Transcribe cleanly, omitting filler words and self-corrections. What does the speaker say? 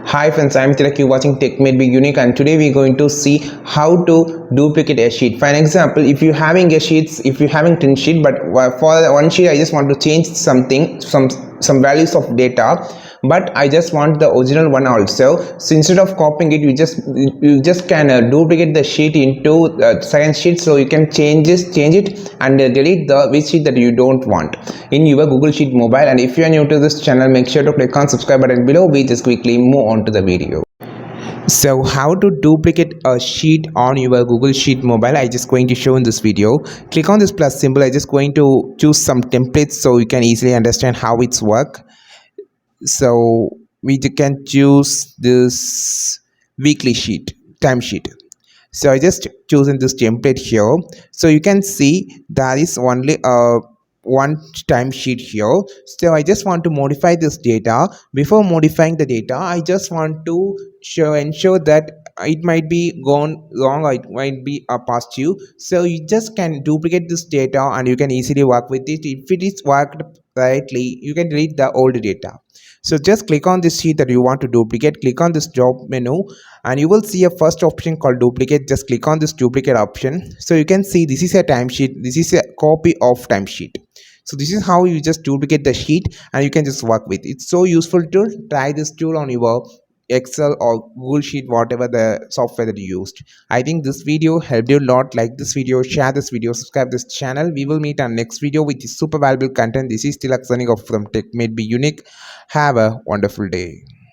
Hi friends, I'm Tilak. You're watching Tech Made Be Unique, and today we're going to see how to duplicate a sheet. For an example, if you're having 10 sheet, but for one sheet I just want to change something, some values of data, but I just want the original one also. So instead of copying it, you just can duplicate the sheet into second sheet, so you can change it and delete the which sheet that you don't want in your Google Sheet mobile. And if you are new to this channel, make sure to click on subscribe button below. We just quickly move on to the video. So how to duplicate a sheet on your Google Sheet mobile, I just going to show in this video. Click on this plus symbol. I just going to choose some templates so you can easily understand how it's work. So we can choose this weekly sheet, timesheet. So I just chosen this template here. So you can see there is only a one timesheet here. So I just want to modify this data. Before modifying the data, I just want to ensure that it might be gone wrong or it might be past you. So you just can duplicate this data and you can easily work with it. If it is worked rightly, you can delete the old data. So just click on this sheet that you want to duplicate. Click on this job menu and you will see a first option called duplicate. Just click on this duplicate option. So you can see this is a timesheet. This is a copy of timesheet. So this is how you just duplicate the sheet and you can just work with it. It's so useful tool. Try this tool on your Excel or Google Sheet, whatever the software that you used. I think this video helped you a lot. Like this video, share this video, subscribe this channel. We will meet on next video with super valuable content. This is Tilak signing off from Tech Made Be Unique. Have a wonderful day.